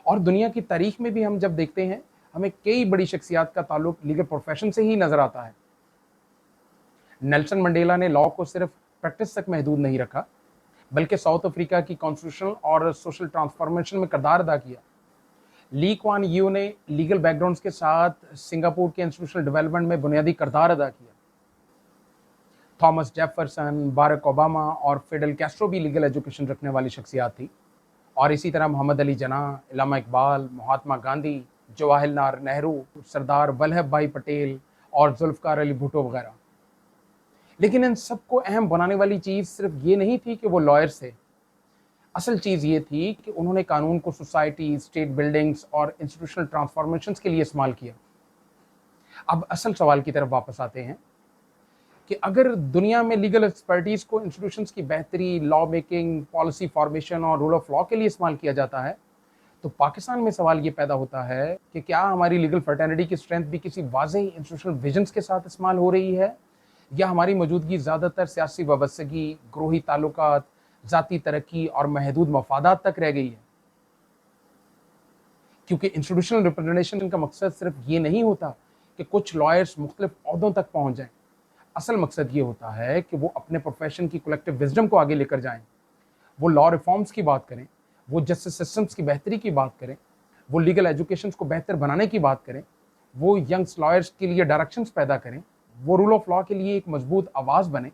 اور دنیا کی تاریخ میں بھی ہم جب دیکھتے ہیں ہمیں کئی بڑی شخصیات کا تعلق لیگل پروفیشن سے ہی نظر آتا ہے۔ نیلسن منڈیلا نے لاء کو صرف پریکٹس تک محدود نہیں رکھا، بلکہ ساؤتھ افریقہ کی کانسٹیٹیوشنل اور سوشل ٹرانسفارمیشن میں کردار ادا کیا۔ لی کوان یو نے لیگل بیک گراؤنڈز کے ساتھ سنگاپور کے انسٹیٹیوشنل ڈیولپمنٹ میں بنیادی کردار ادا کیا۔ تھامس جیفرسن، بارک اوباما اور فیڈل کیسٹرو بھی لیگل ایجوکیشن رکھنے والی شخصیات تھی، اور اسی طرح محمد علی جناح، علامہ اقبال، مہاتما گاندھی، جواہر لال نہرو، سردار ولبھ بھائی پٹیل اور ذوالفقار علی بھٹو وغیرہ۔ لیکن ان سب کو اہم بنانے والی چیز صرف یہ نہیں تھی کہ وہ لائرز تھے، اصل چیز یہ تھی کہ انہوں نے قانون کو سوسائٹی، اسٹیٹ بلڈنگز اور انسٹیٹیوشنل ٹرانسفارمیشنز کے لیے استعمال کیا۔ اب اصل سوال کی طرف واپس آتے ہیں کہ اگر دنیا میں لیگل ایکسپرٹیز کو انسٹیٹیوشنز کی بہتری، لا میکنگ، پالیسی فارمیشن اور رول آف لا کے لیے استعمال کیا جاتا ہے، تو پاکستان میں سوال یہ پیدا ہوتا ہے کہ کیا ہماری لیگل فرٹرنیٹی کی اسٹرینتھ بھی کسی واضح انسٹیٹیوشنل ویژنز کے ساتھ استعمال ہو رہی ہے، یا ہماری موجودگی زیادہ تر سیاسی وابستگی، گروہی تعلقات، ذاتی ترقی اور محدود مفادات تک رہ گئی ہے؟ کیونکہ انسٹیٹیوشنل ریپرزنٹیشن کا مقصد صرف یہ نہیں ہوتا کہ کچھ لائرز مختلف عہدوں تک پہنچ جائیں، اصل مقصد یہ ہوتا ہے کہ وہ اپنے پروفیشن کی کلیکٹیو وزڈم کو آگے لے کر جائیں، وہ لا ریفارمز کی بات کریں، وہ جسٹس سسٹمز کی بہتری کی بات کریں، وہ لیگل ایجوکیشنز کو بہتر بنانے کی بات کریں، وہ ینگس لائرز کے لیے ڈائریکشنز پیدا کریں، وہ رول آف لا کے لیے ایک مضبوط آواز بنیں۔